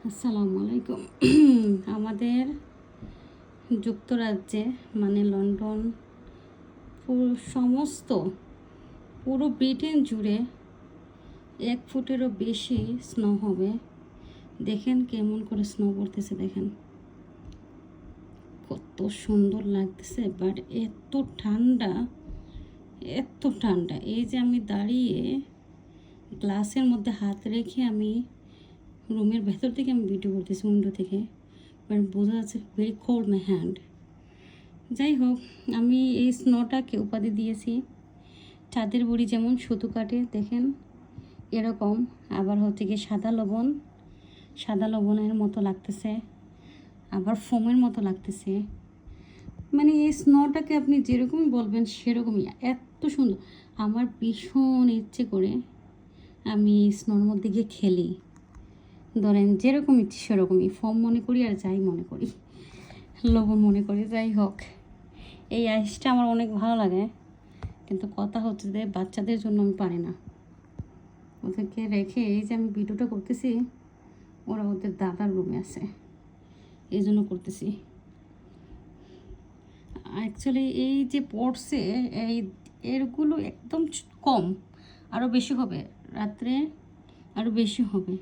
আসসালামু আলাইকুম। আমাদের যুক্তরাজ্যে মানে লন্ডন পুরো ব্রিটেন জুড়ে 1 ফুটেরও বেশি স্নো হবে। দেখেন কেমন করে স্নো পড়তেছে, দেখেন কত সুন্দর লাগতেছে। বাট এত ঠান্ডা এই যে আমি দাঁড়িয়ে গ্লাসের মধ্যে হাত রেখে আমি রুমের ভেতর থেকে আমি ভিডিও করতেছি, উইন্ডো থেকে, বাট বোঝা যাচ্ছে ভেরি কোল্ড মাই হ্যান্ড। যাই হোক, আমি এই স্নোটাকে উপাধি দিয়েছি চাঁদের বুড়ি। যেমন সুতো কাটে দেখেন এরকম, আবার হচ্ছে কি সাদা লবণের মতো লাগতেছে, আবার ফোমের মতো লাগতেছে। মানে এই স্নোটাকে আপনি যেরকমই বলবেন সেরকমই, এত সুন্দর। আমার ভীষণ ইচ্ছে করে আমি স্নোর মধ্যে গিয়ে খেলি, ধরেন যেরকম ইচ্ছে সেরকমই, ফোম মনে করি আর যাই মনে করি, লবণ মনে করি। যাই হোক, এই আইসটা আমার অনেক ভালো লাগে, কিন্তু কথা হচ্ছে যে বাচ্চাদের জন্য আমি পারি না। ওদেরকে রেখে এই যে আমি ভিডিওটা করতেছি, ওরা ওদের দাদার রুমে আছে, এই জন্য করতেছি। অ্যাকচুয়ালি এই যে পড়ছে এরগুলো একদম কম, আরও বেশি হবে রাত্রে, আরও বেশি হবে।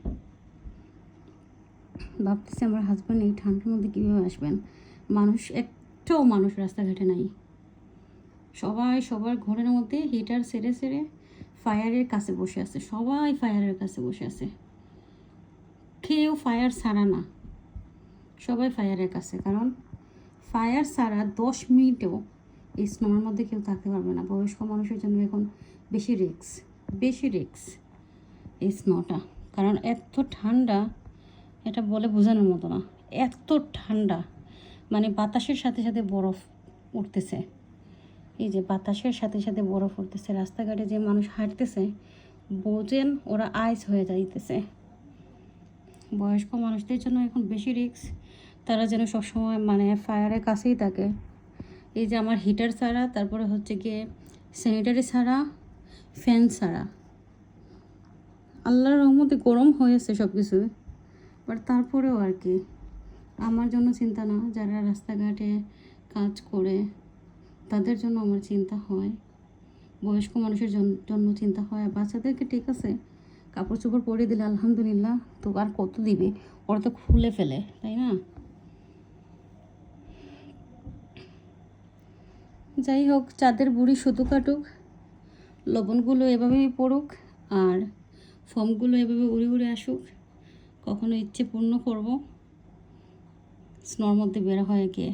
ভাবতেছি আমার হাজব্যান্ড এই ঠান্ডার মধ্যে কীভাবে আসবেন। একটাও মানুষ রাস্তাঘাটে নাই, সবাই সবার ঘরের মধ্যে হিটার সেরে ফায়ারের কাছে বসে আছে। সবাই ফায়ারের কাছে বসে আছে, কেউ ফায়ার ছাড়া না, সবাই ফায়ারের কাছে। কারণ ফায়ার ছাড়া 10 মিনিটেও এই স্নোর মধ্যে কেউ থাকতে পারবে না। বয়স্ক মানুষের জন্য এখন বেশি রিস্ক এই স্নোটা। কারণ এত ঠান্ডা, এটা বলে বোঝানোর মতো না, এত ঠান্ডা। মানে বাতাসের সাথে সাথে বরফ উঠতেছে, এই যে বাতাসের সাথে সাথে বরফ উঠতেছে। রাস্তাঘাটে যে মানুষ হাঁটতেছে বোঝেন ওরা আইস হয়ে যাইতেছে। বয়স্ক মানুষদের জন্য এখন বেশি রিস্ক, তারা যেন সবসময় মানে ফায়ারের কাছেই থাকে। এই যে আমার হিটার ছাড়া, তারপরে হচ্ছে গিয়ে স্যানিটারি ছাড়া, ফ্যান ছাড়া, আল্লাহর রহমতে গরম হয়েছে সব কিছু, বাট তারপরেও আর কি আমার জন্য চিন্তা না। যারা রাস্তাঘাটে কাজ করে তাদের জন্য আমার চিন্তা হয়, বয়স্ক মানুষের জন্য চিন্তা হয়। আর বাচ্চাদেরকে ঠিক আছে, কাপড় চোপড় পরে দিলে আলহামদুলিল্লাহ, তো আর কত দিবে, ওরা তো খুলে ফেলে, তাই না? যাই হোক, চাঁদের বুড়ি সুতো কাটুক, লবণগুলো এভাবেই পড়ুক, আর ফোমগুলো এভাবে উড়ে আসুক। কখনো ইচ্ছে পূর্ণ করব, স্নোর মধ্যে বের হয়ে গিয়ে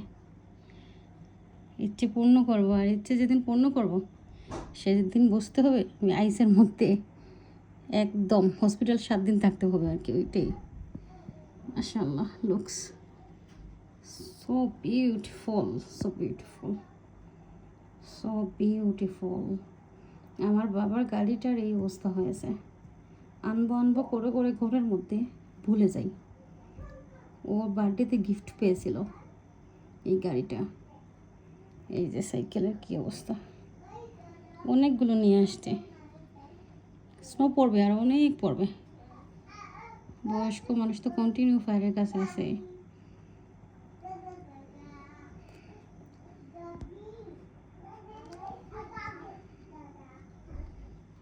ইচ্ছে পূর্ণ করব। আর ইচ্ছে যেদিন পূর্ণ করব সেদিন বুঝতে হবে আমি আইসের মধ্যে একদম হসপিটাল 7 দিন থাকতে হবে আর কি। ওইটাই। মাশাআল্লাহ, লুকস সো বিউটিফুল। আমার বাবার গাড়িটার এই অবস্থা হয়েছে, আনবো করে ঘরের মধ্যে ভুলে যাই। ওর বার্থডেতে গিফট পেয়েছিল এই গাড়িটা। এই যে সাইকেলের কী অবস্থা, অনেকগুলো নিয়ে আসছে। স্নো পড়বে আর অনেক পড়বে। বয়স্ক মানুষ তো কন্টিনিউ ফায়ারের কাছে আছে।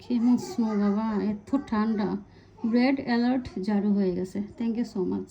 কেমন স্নো বাবা, এত ঠান্ডা। রেড অ্যালার্ট জারি হয়ে গেছে। Thank you so much.